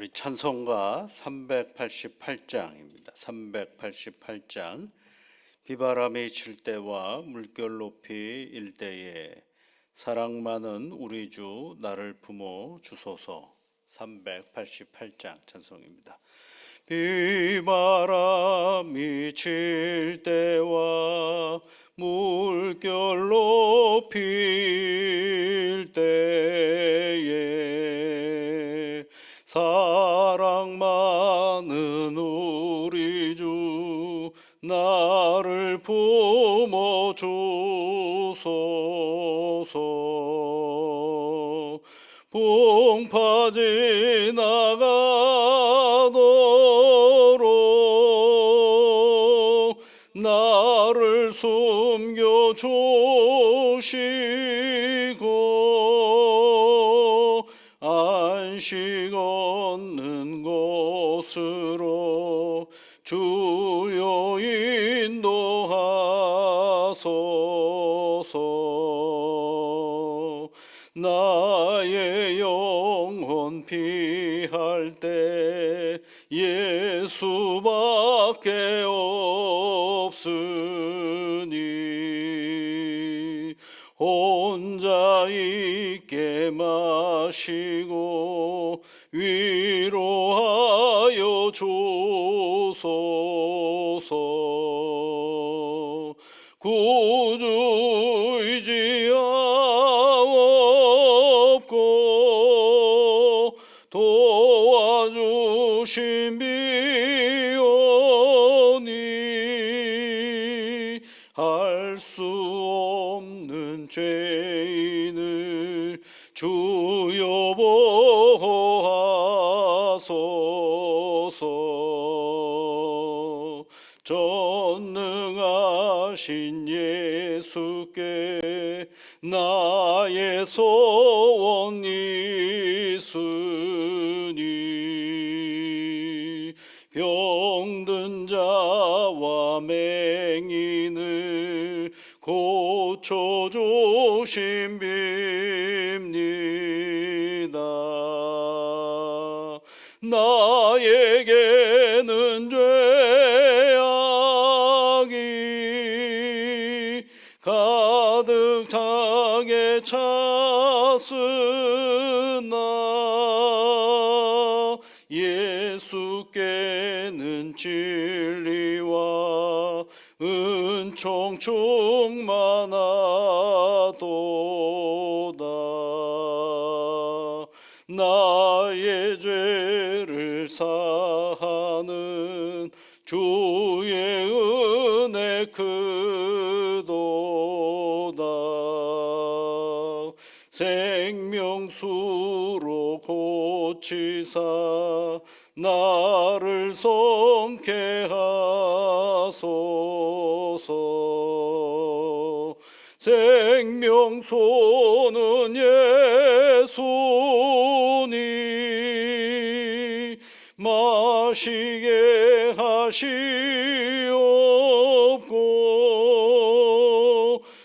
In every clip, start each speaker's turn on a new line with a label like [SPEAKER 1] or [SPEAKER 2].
[SPEAKER 1] 우리 찬송가 388장입니다. 388장. 비바람이 칠 때와 물결 높이 일 때에 사랑 많은 우리 주 나를 품어 주소서. 388장 찬송입니다. 비바람이 칠 때와 물결 높이 일 때에 사랑 많은 우리 주 나를 품어 주소서. 풍파 지나가도록 나를 숨겨 주시고 안식 얻는 곳으로 주여 인도하소서. 나의 영혼 피할 때 예수밖에 없으니 혼자 있게 마시고 위로하여 주소서. 구주의지하옵고 도와주신 비오니 할 수 없는 죄인을 주여 보호하소서. 전능하신 예수께 나의 소원이 있으니 병든 자와 맹인을 고쳐주신 빕니다. 나에게는 죄악이 가득 차게 찼으나 예수께는 진리와 은총 충만하도다. 나의 죄를 사하는 주의 은혜 크도다. 생명수로 고치사 나를 성케 하소서. 생명수는 예수니 마시게 하시옵고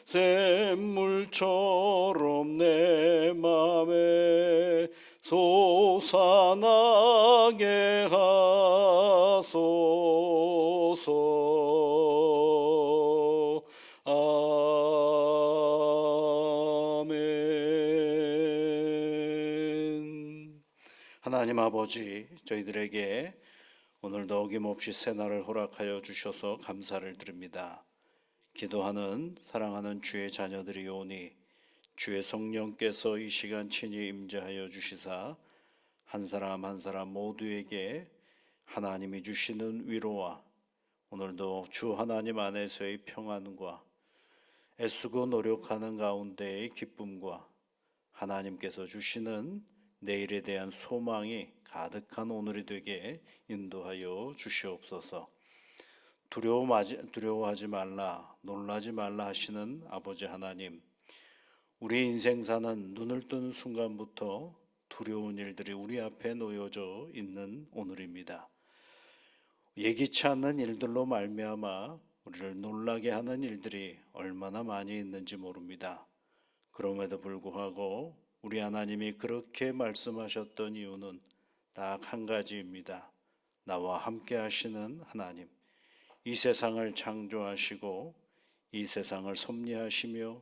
[SPEAKER 1] 샘물처럼 내 맘에 솟아나게 하소서. 아멘. 하나님 아버지, 저희들에게 오늘도 어김없이 새날을 허락하여 주셔서 감사를 드립니다. 기도하는 사랑하는 주의 자녀들이 오니 주의 성령께서 이 시간 친히 임재하여 주시사 한 사람 한 사람 모두에게 하나님이 주시는 위로와 오늘도 주 하나님 안에서의 평안과 애쓰고 노력하는 가운데의 기쁨과 하나님께서 주시는 내일에 대한 소망이 가득한 오늘이 되게 인도하여 주시옵소서. 두려워하지 말라, 놀라지 말라 하시는 아버지 하나님, 우리 인생사는 눈을 뜨는 순간부터 두려운 일들이 우리 앞에 놓여져 있는 오늘입니다. 예기치 않는 일들로 말미암아 우리를 놀라게 하는 일들이 얼마나 많이 있는지 모릅니다. 그럼에도 불구하고 우리 하나님이 그렇게 말씀하셨던 이유는 딱 한 가지입니다. 나와 함께 하시는 하나님. 이 세상을 창조하시고 이 세상을 섭리하시며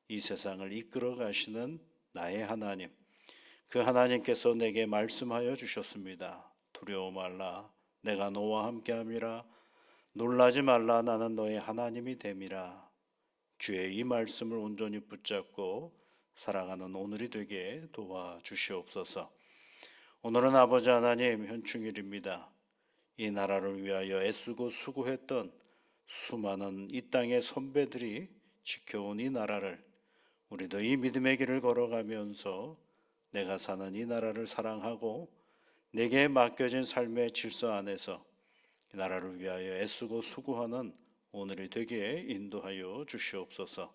[SPEAKER 1] 이 세상을 이끌어 가시는 나의 하나님. 그 하나님께서 내게 말씀하여 주셨습니다. 두려워 말라. 내가 너와 함께함이라. 놀라지 말라. 나는 너의 하나님이 됨이라. 주의 이 말씀을 온전히 붙잡고 살아가는 오늘이 되게 도와주시옵소서. 오늘은 아버지 하나님 현충일입니다. 이 나라를 위하여 애쓰고 수고했던 수많은 이 땅의 선배들이 지켜온 이 나라를 우리도 이 믿음의 길을 걸어가면서 내가 사는 이 나라를 사랑하고 내게 맡겨진 삶의 질서 안에서 이 나라를 위하여 애쓰고 수고하는 오늘이 되게 인도하여 주시옵소서.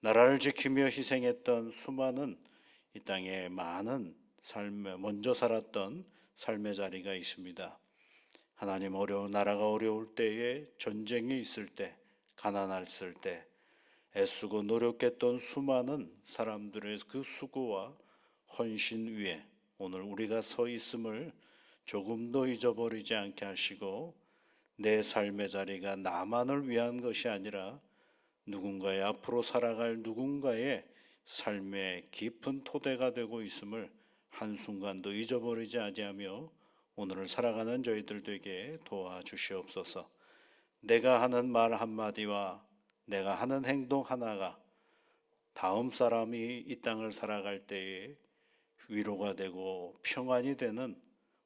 [SPEAKER 1] 나라를 지키며 희생했던 수많은 이 땅에 많은 삶에 먼저 살았던 삶의 자리가 있습니다. 하나님, 어려운 나라가 어려울 때에, 전쟁이 있을 때, 가난했을 때 애쓰고 노력했던 수많은 사람들의 그 수고와 헌신 위에 오늘 우리가 서 있음을 조금도 잊어버리지 않게 하시고, 내 삶의 자리가 나만을 위한 것이 아니라 누군가의 앞으로 살아갈 누군가의 삶의 깊은 토대가 되고 있음을 한순간도 잊어버리지 아니하며 오늘을 살아가는 저희들 되게 도와주시옵소서. 내가 하는 말 한마디와 내가 하는 행동 하나가 다음 사람이 이 땅을 살아갈 때에 위로가 되고 평안이 되는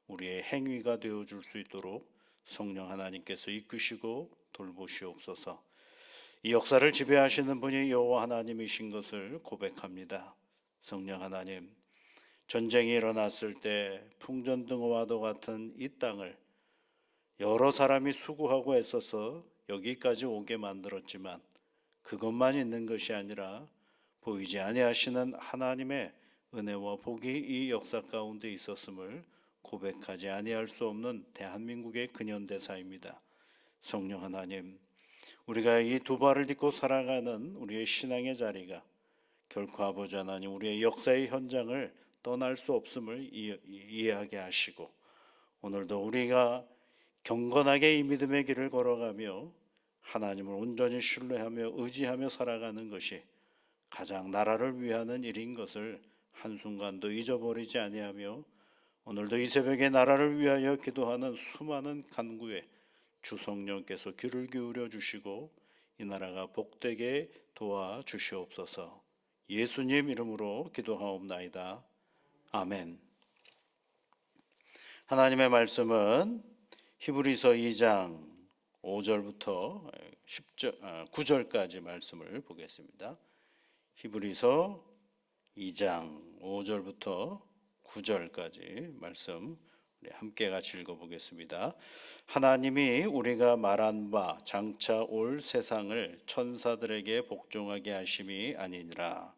[SPEAKER 1] 우리의 행위가 되어줄 수 있도록 성령 하나님께서 이끄시고 돌보시옵소서. 이 역사를 지배하시는 분이 여호와 하나님이신 것을 고백합니다. 성령 하나님, 전쟁이 일어났을 때 풍전등화와도 같은 이 땅을 여러 사람이 수고하고 애써서 여기까지 오게 만들었지만 그것만 있는 것이 아니라 보이지 아니하시는 하나님의 은혜와 복이 이 역사 가운데 있었음을 고백하지 아니할 수 없는 대한민국의 근현대사입니다. 성령 하나님, 우리가 이 두 발을 딛고 살아가는 우리의 신앙의 자리가 결코 아버지 하나님 우리의 역사의 현장을 떠날 수 없음을 이해하게 하시고, 오늘도 우리가 경건하게 이 믿음의 길을 걸어가며 하나님을 온전히 신뢰하며 의지하며 살아가는 것이 가장 나라를 위하는 일인 것을 한순간도 잊어버리지 아니하며, 오늘도 이 새벽에 나라를 위하여 기도하는 수많은 간구에 주 성령께서 귀를 기울여 주시고 이 나라가 복되게 도와주시옵소서. 예수님 이름으로 기도하옵나이다. 아멘. 하나님의 말씀은 히브리서 2장 5절부터 9절까지 말씀을 보겠습니다. 히브리서 2장 5절부터 9절까지 말씀 함께 같이 읽어보겠습니다. 하나님이 우리가 말한 바 장차 올 세상을 천사들에게 복종하게 하심이 아니니라.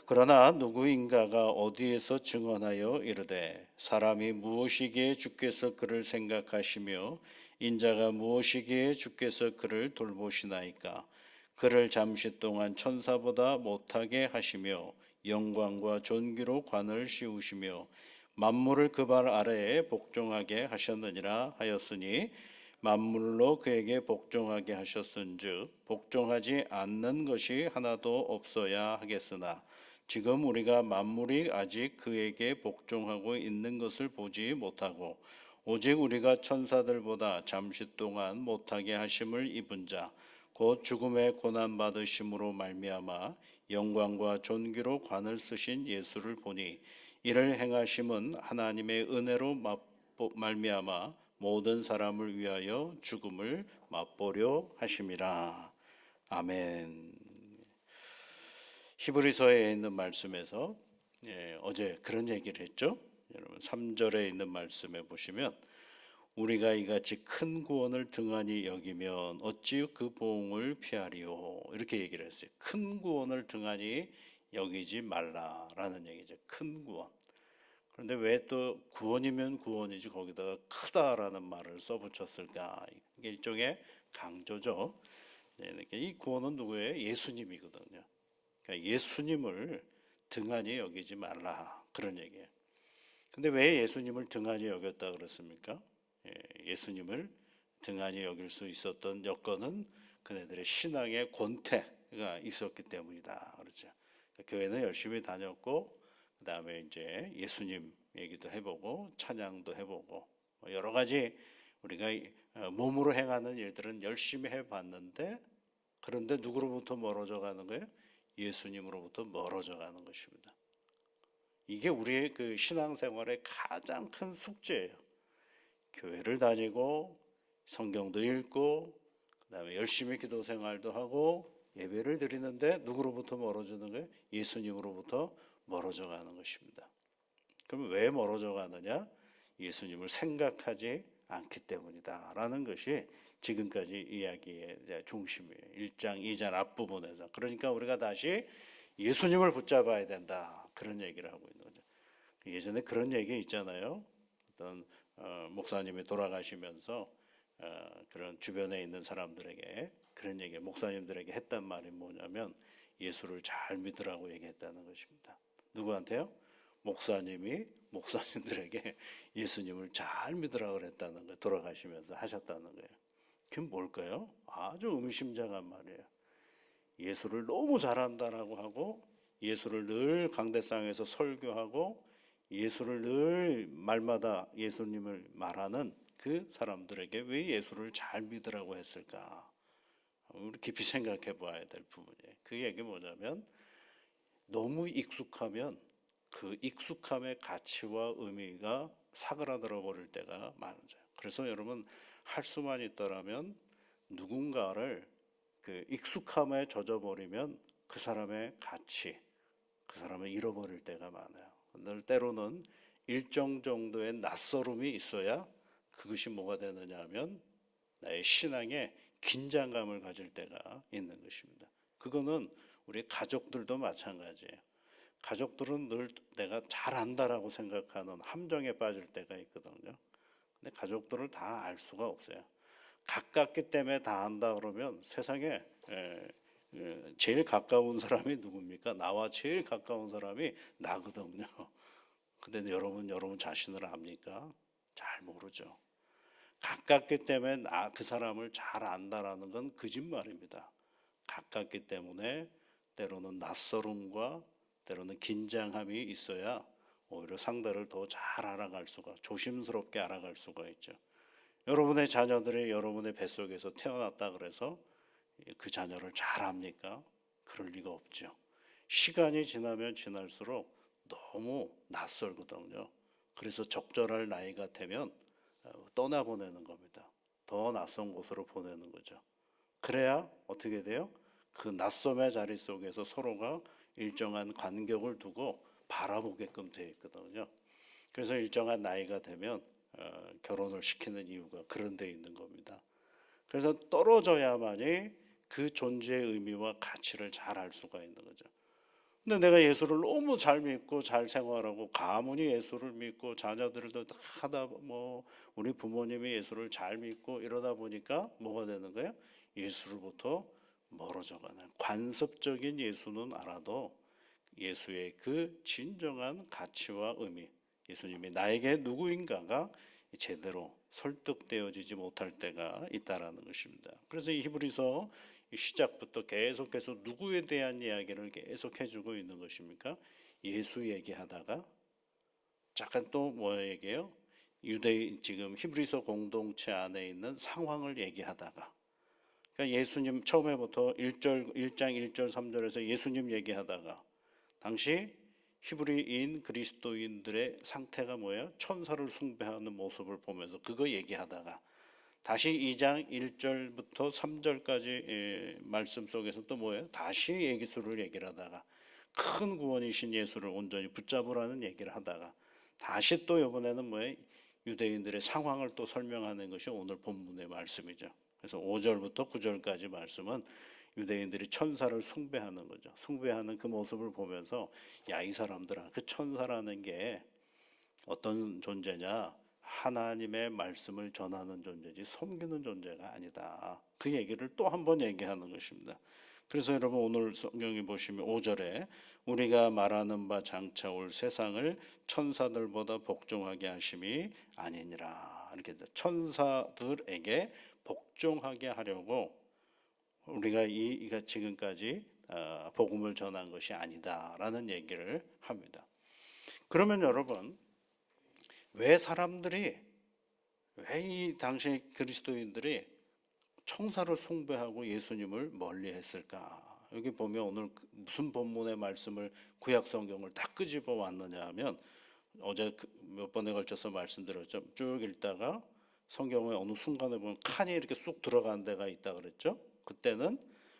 [SPEAKER 1] 그러나 누구인가가 어디에서 증언하여 이르되 사람이 무엇이기에 주께서 그를 생각하시며 인자가 무엇이기에 주께서 그를 돌보시나이까. 그를 잠시 동안 천사보다 못하게 하시며 영광과 존귀로 관을 씌우시며 만물을 그 발 아래에 복종하게 하셨느니라 하였으니, 만물로 그에게 복종하게 하셨은즉 복종하지 않는 것이 하나도 없어야 하겠으나 지금 우리가 만물이 아직 그에게 복종하고 있는 것을 보지 못하고 오직 우리가 천사들보다 잠시 동안 못하게 하심을 입은 자 곧 죽음의 고난 받으심으로 말미암아 영광과 존귀로 관을 쓰신 예수를 보니, 이를 행하심은 하나님의 은혜로 말미암아 모든 사람을 위하여 죽음을 맛보려 하심이라. 아멘. 히브리서에 있는 말씀에서 어제 그런 얘기를 했죠. 여러분 3절에 있는 말씀에 보시면 우리가 이같이 큰 구원을 등한히 여기면 어찌 그 보응을 피하리요, 이렇게 얘기를 했어요. 큰 구원을 등한히 여기지 말라라는 얘기죠. 큰 구원. 그런데 왜 또 구원이면 구원이지 거기다가 크다라는 말을 써붙였을까? 이게 일종의 강조죠. 이 구원은 누구예요? 예수님이거든요. 그러니까 예수님을 등한히 여기지 말라, 그런 얘기예요. 근데 왜 예수님을 등한히 여겼다 그랬습니까? 예수님을 등한히 여길 수 있었던 여건은 그네들의 신앙의 권태가 있었기 때문이다. 그렇죠. 교회는 열심히 다녔고, 그 다음에 이제 예수님 얘기도 해보고, 찬양도 해보고, 여러 가지 우리가 몸으로 행하는 일들은 열심히 해봤는데, 그런데 누구로부터 멀어져 가는 거예요? 예수님으로부터 멀어져 가는 것입니다. 이게 우리의 그 신앙생활의 가장 큰 숙제예요. 교회를 다니고 성경도 읽고 그다음에 열심히 기도 생활도 하고 예배를 드리는데 누구로부터 멀어지는 거예요? 예수님으로부터 멀어져 가는 것입니다. 그럼 왜 멀어져 가느냐? 예수님을 생각하지 않기 때문이다라는 것이 지금까지 이야기의 중심이에요. 1장, 2장 앞부분에서. 그러니까 우리가 다시 예수님을 붙잡아야 된다. 그런 얘기를 하고 있는 거죠. 예전에 그런 얘기 있잖아요. 어떤 목사님이 돌아가시면서 그런 주변에 있는 사람들에게 그런 얘기, 목사님들에게 했단 말이 뭐냐면 예수를 잘 믿으라고 얘기했다는 것입니다. 누구한테요? 목사님이 목사님들에게 예수님을 잘 믿으라고 그랬다는 거예요. 돌아가시면서 하셨다는 거예요. 그게 뭘까요? 아주 의미심장한 말이에요. 예수를 너무 잘한다라고 하고 예수를 늘 강대상에서 설교하고 예수를 늘 말마다 예수님을 말하는 그 사람들에게 왜 예수를 잘 믿으라고 했을까? 우리 깊이 생각해 봐야 될 부분이에요. 그 얘기 뭐냐면 너무 익숙하면 그 익숙함의 가치와 의미가 사그라들어 버릴 때가 많아요. 그래서 여러분 할 수만 있더라면 누군가를 그 익숙함에 젖어버리면 그 사람의 가치, 그 사람을 잃어버릴 때가 많아요. 때로는 일정 정도의 낯설음이 있어야 그것이 뭐가 되느냐 하면 나의 신앙에 긴장감을 가질 때가 있는 것입니다. 그거는 우리 가족들도 마찬가지예요. 가족들은 늘 내가 잘안다라고 생각하는 함정에 빠질 때가 있거든요. 근데 가족들을 다 알 수가 없어요. 가깝기 때문에 다 안다 그러면 세상에 제일 가까운 사람이 누굽니까? 나와 제일 가까운 사람이 나거든요. 근데 여러분 자신을 압니까? 잘 모르죠. 가깝기 때문에 그 사람을 잘 안다라는 건 거짓말입니다. 가깝기 때문에 때로는 낯설음과 때로는 긴장함이 있어야 오히려 상대를 더 잘 알아갈 수가, 조심스럽게 알아갈 수가 있죠. 여러분의 자녀들이 여러분의 뱃속에서 태어났다 그래서 그 자녀를 잘 압니까? 그럴 리가 없죠. 시간이 지나면 지날수록 너무 낯설거든요. 그래서 적절할 나이가 되면 떠나보내는 겁니다. 더 낯선 곳으로 보내는 거죠. 그래야 어떻게 돼요? 그 낯섦의 자리 속에서 서로가 일정한 간격을 두고 바라보게끔 되어 있거든요. 그래서 일정한 나이가 되면 결혼을 시키는 이유가 그런 데 있는 겁니다. 그래서 떨어져야만이 그 존재의 의미와 가치를 잘 알 수가 있는 거죠. 근데 내가 예수를 너무 잘 믿고 잘 생활하고 가문이 예수를 믿고 자녀들도 하다 뭐 우리 부모님이 예수를 잘 믿고 이러다 보니까 뭐가 되는 거예요? 예수로부터 멀어져가는 관습적인 예수는 알아도 예수의 그 진정한 가치와 의미, 예수님이 나에게 누구인가가 제대로 설득되어지지 못할 때가 있다라는 것입니다. 그래서 이 히브리서 시작부터 계속해서 누구에 대한 이야기를 계속 해주고 있는 것입니까? 예수 얘기하다가 잠깐 또 뭐 얘기해요? 유대인 지금 히브리서 공동체 안에 있는 상황을 얘기하다가 그러니까 예수님 처음에부터 1장 1절 3절에서 예수님 얘기하다가 당시 히브리인 그리스도인들의 상태가 뭐예요? 천사를 숭배하는 모습을 보면서 그거 얘기하다가 다시 2장 1절부터 3절까지 말씀 속에서 또 뭐예요? 다시 예기수를 얘기를 하다가 큰 구원이신 예수를 온전히 붙잡으라는 얘기를 하다가 다시 또 이번에는 뭐예요? 유대인들의 상황을 또 설명하는 것이 오늘 본문의 말씀이죠. 그래서 5절부터 9절까지 말씀은 유대인들이 천사를 숭배하는 거죠. 숭배하는 그 모습을 보면서 야, 이 사람들아, 그 천사라는 게 어떤 존재냐? 하나님의 말씀을 전하는 존재지 섬기는 존재가 아니다. 그 얘기를 또 한 번 얘기하는 것입니다. 그래서 여러분 오늘 성경에 보시면 5절에 우리가 말하는 바 장차 올 세상을 천사들보다 복종하게 하심이 아니니라. 이렇게 천사들에게 복종하게 하려고 우리가 이가 지금까지 복음을 전한 것이 아니다라는 얘기를 합니다. 그러면 여러분 왜 이 당시 그리스도인들이 천사를 숭배하고 예수님을 멀리했을까? 여기 보면 오늘 무슨 본문의 말씀을 구약 성경을 다 끄집어 왔느냐 하면 어제 몇 번에 걸쳐서 말씀드렸죠. 쭉 읽다가 성경의 어느 순간에 보면 칸이 이렇게 쑥 들어간 데가 있다 그랬죠. 그때는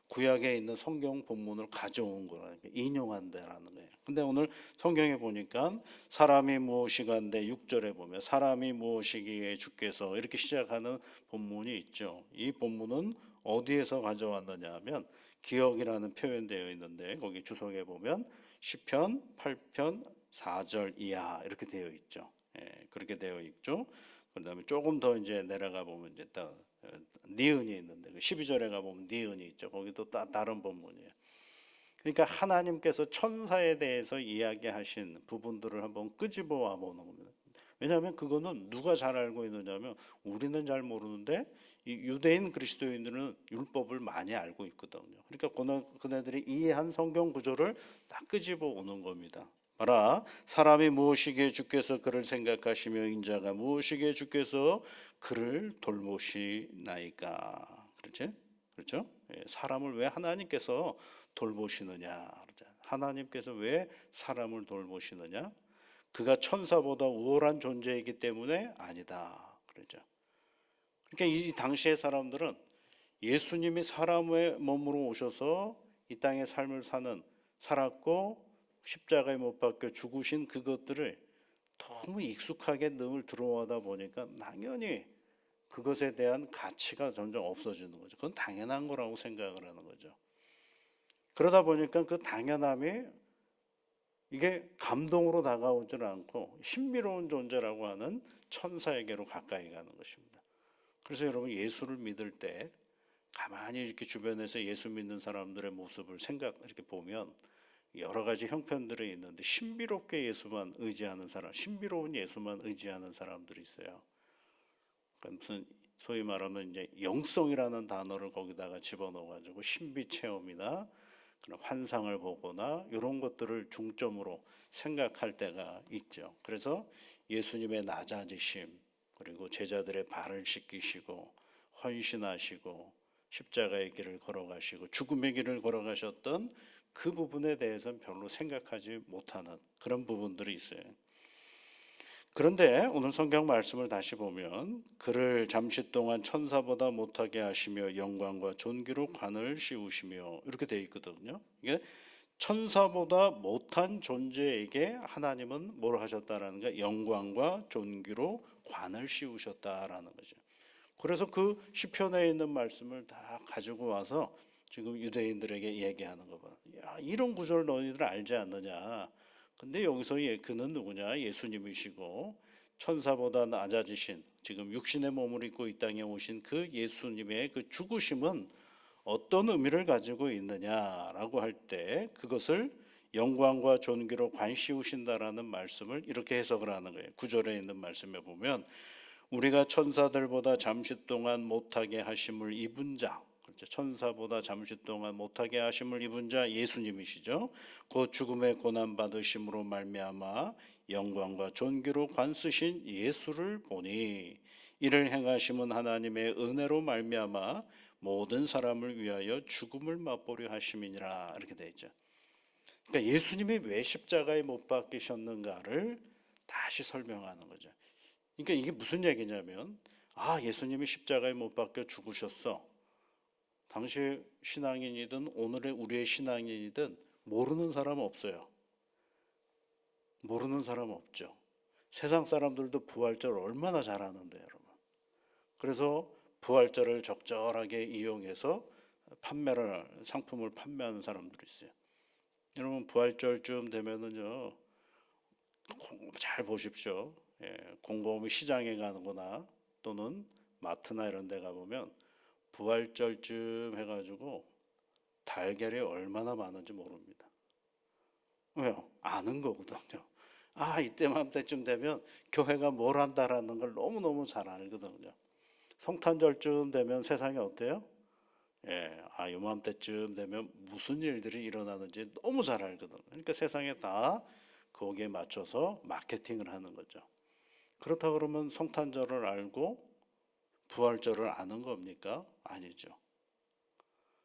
[SPEAKER 1] 구약에 있는 성경 본문을 가져온 거라는 게 인용한 데라는 거예요. 근데 오늘 성경에 보니까 사람이 무엇이간데 6절에 보면 사람이 무엇이기에 주께서 이렇게 시작하는 본문이 있죠. 이 본문은 어디에서 가져왔느냐 하면 기억이라는 표현되어 있는데 거기 주석에 보면 시편 8편 4절 이하 이렇게 되어 있죠. 그렇게 되어 있죠. 그다음에 조금 더 이제 내려가 보면 이제 또 니은이 있는데 12절에 가 보면 니은이 있죠. 거기도 다른 본문이에요. 그러니까 하나님께서 천사에 대해서 이야기하신 부분들을 한번 끄집어 와 보는 겁니다. 왜냐하면 그거는 누가 잘 알고 있느냐면 우리는 잘 모르는데 이 유대인 그리스도인들은 율법을 많이 알고 있거든요. 그러니까 그네들이 이해한 성경 구조를 다 끄집어 오는 겁니다. 봐라, 사람이 무엇이기에 주께서 그를 생각하시며 인자가 무엇이기에 주께서 그를 돌보시나이까. 그렇죠? 사람을 왜 하나님께서 돌보시느냐? 하나님께서 왜 사람을 돌보시느냐? 그가 천사보다 우월한 존재이기 때문에 아니다. 그렇죠? 그러니까 이 당시의 사람들은 예수님이 사람의 몸으로 오셔서 이 땅의 삶을 살았고 십자가에 못 박혀 죽으신 그것들을 너무 익숙하게 늘 들어오다 보니까 당연히 그것에 대한 가치가 점점 없어지는 거죠. 그건 당연한 거라고 생각을 하는 거죠. 그러다 보니까 그 당연함이 이게 감동으로 다가오질 않고 신비로운 존재라고 하는 천사에게로 가까이 가는 것입니다. 그래서 여러분 예수를 믿을 때 가만히 이렇게 주변에서 예수 믿는 사람들의 모습을 이렇게 보면 여러 가지 형편들이 있는데 신비롭게 예수만 의지하는 사람, 신비로운 예수만 의지하는 사람들이 있어요. 그러니까 무슨 소위 말하면 이제 영성이라는 단어를 거기다가 집어넣어가지고 신비 체험이나 그런 환상을 보거나 이런 것들을 중점으로 생각할 때가 있죠. 그래서 예수님의 낮아지심 그리고 제자들의 발을 씻기시고 헌신하시고 십자가의 길을 걸어가시고 죽음의 길을 걸어가셨던 그 부분에 대해서는 별로 생각하지 못하는 그런 부분들이 있어요. 그런데 오늘 성경 말씀을 다시 보면 그를 잠시 동안 천사보다 못하게 하시며 영광과 존귀로 관을 씌우시며 이렇게 되어 있거든요. 이게 천사보다 못한 존재에게 하나님은 뭘 하셨다라는 게 영광과 존귀로 관을 씌우셨다라는 거죠. 그래서 그 시편에 있는 말씀을 다 가지고 와서 지금 유대인들에게 얘기하는 거 봐. 야, 이런 구절을 너희들 알지 않느냐? 근데 여기서 그는 누구냐? 예수님이시고 천사보다 낮아지신 지금 육신의 몸을 입고 이 땅에 오신 그 예수님의 그 죽으심은 어떤 의미를 가지고 있느냐라고 할 때 그것을 영광과 존귀로 관씌우신다라는 말씀을 이렇게 해석을 하는 거예요. 9절에 있는 말씀에 보면 우리가 천사들보다 잠시 동안 못하게 하심을 입은 자, 그렇죠. 천사보다 잠시 동안 못하게 하심을 입은 자 예수님이시죠. 그 죽음의 고난 받으심으로 말미암아 영광과 존귀로 관쓰신 예수를 보니 이를 행하심은 하나님의 은혜로 말미암아 모든 사람을 위하여 죽음을 맛보려 하심이니라 이렇게 되어 있죠. 그러니까 예수님이 왜 십자가에 못 박히셨는가를 다시 설명하는 거죠. 그러니까 이게 무슨 얘기냐면 예수님이 십자가에 못 박혀 죽으셨어. 당시 신앙인이든 오늘의 우리의 신앙인이든 모르는 사람 없어요. 모르는 사람 없죠. 세상 사람들도 부활절 얼마나 잘하는데 여러분. 그래서 부활절을 적절하게 이용해서 상품을 판매하는 사람들이 있어요. 여러분 부활절쯤 되면은요 잘 보십시오. 공범이 시장에 가거나 또는 마트나 이런 데 가보면 부활절쯤 해가지고 달걀이 얼마나 많은지 모릅니다. 왜요? 아는 거거든요. 아, 이때맘때쯤 되면 교회가 뭘 한다라는 걸 너무너무 잘 알거든요. 성탄절쯤 되면 세상이 어때요? 예, 아, 요맘때쯤 되면 무슨 일들이 일어나는지 너무 잘 알거든요. 그러니까 세상에 다 거기에 맞춰서 마케팅을 하는 거죠. 그렇다 그러면 성탄절을 알고 부활절을 아는 겁니까? 아니죠.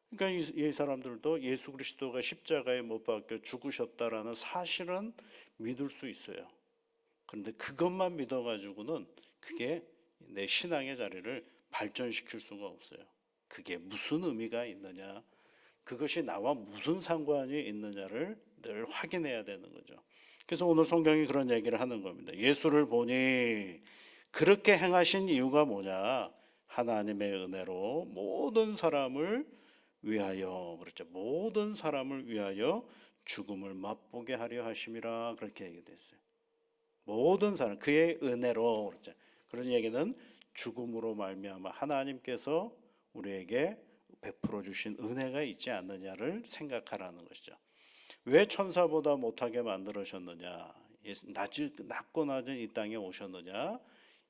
[SPEAKER 1] 그러니까 이 사람들도 예수 그리스도가 십자가에 못 박혀 죽으셨다라는 사실은 믿을 수 있어요. 그런데 그것만 믿어가지고는 그게 내 신앙의 자리를 발전시킬 수가 없어요. 그게 무슨 의미가 있느냐, 그것이 나와 무슨 상관이 있느냐를 늘 확인해야 되는 거죠. 그래서 오늘 성경이 그런 얘기를 하는 겁니다. 예수를 보니 그렇게 행하신 이유가 뭐냐? 하나님의 은혜로 모든 사람을 위하여, 그렇죠. 모든 사람을 위하여 죽음을 맛보게 하려 하심이라, 그렇게 얘기됐어요. 모든 사람, 그의 은혜로, 그렇죠. 그런 얘기는 죽음으로 말미암아 하나님께서 우리에게 베풀어 주신 은혜가 있지 않느냐를 생각하라는 것이죠. 왜 천사보다 못하게 만들으셨느냐? 낮고 낮은 이 땅에 오셨느냐?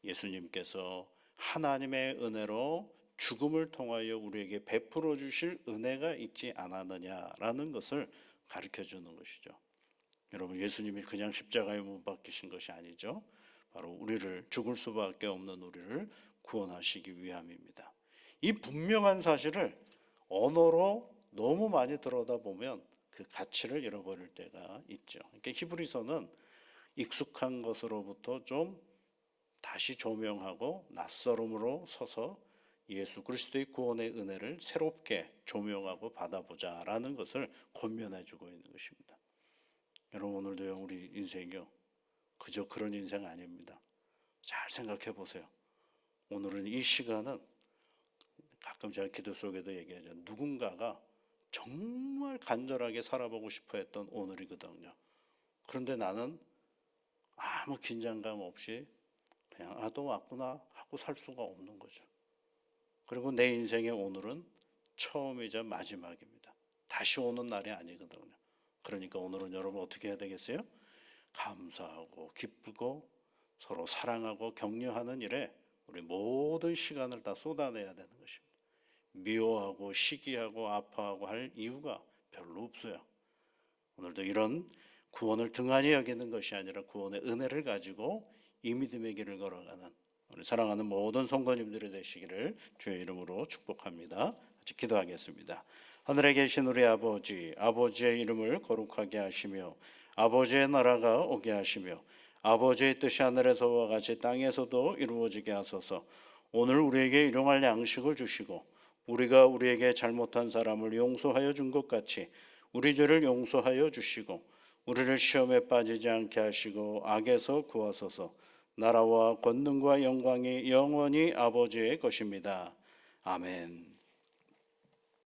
[SPEAKER 1] 예수님께서 하나님의 은혜로 죽음을 통하여 우리에게 베풀어 주실 은혜가 있지 않았느냐라는 것을 가르쳐 주는 것이죠. 여러분, 예수님이 그냥 십자가에 못 박히신 것이 아니죠. 바로 우리를, 죽을 수밖에 없는 우리를 구원하시기 위함입니다. 이 분명한 사실을 언어로 너무 많이 들여다보면 그 가치를 잃어버릴 때가 있죠. 그러니까 히브리서는 익숙한 것으로부터 좀 다시 조명하고 낯설음으로 서서 예수 그리스도의 구원의 은혜를 새롭게 조명하고 받아보자라는 것을 권면해주고 있는 것입니다. 여러분, 오늘도요, 우리 인생이요, 그저 그런 인생 아닙니다. 잘 생각해 보세요. 오늘은 이 시간은 가끔 제가 기도 속에도 얘기하죠. 누군가가 정말 간절하게 살아보고 싶어 했던 오늘이거든요. 그런데 나는 아무 긴장감 없이 그냥 또 왔구나 하고 살 수가 없는 거죠. 그리고 내 인생의 오늘은 처음이자 마지막입니다. 다시 오는 날이 아니거든요. 그러니까 오늘은 여러분 어떻게 해야 되겠어요? 감사하고 기쁘고 서로 사랑하고 격려하는 일에 우리 모든 시간을 다 쏟아내야 되는 것입니다. 미워하고 시기하고 아파하고 할 이유가 별로 없어요. 오늘도 이런 구원을 등한히 여기는 것이 아니라 구원의 은혜를 가지고 이 믿음의 길을 걸어가는 우리 사랑하는 모든 성도님들이 되시기를 주의 이름으로 축복합니다. 같이 기도하겠습니다. 하늘에 계신 우리 아버지, 아버지의 이름을 거룩하게 하시며 아버지의 나라가 오게 하시며 아버지의 뜻이 하늘에서와 같이 땅에서도 이루어지게 하소서. 오늘 우리에게 일용할 양식을 주시고 우리가 우리에게 잘못한 사람을 용서하여 준 것 같이 우리 죄를 용서하여 주시고 우리를 시험에 빠지지 않게 하시고 악에서 구하소서. 나라와 권능과 영광이 영원히 아버지의 것입니다. 아멘.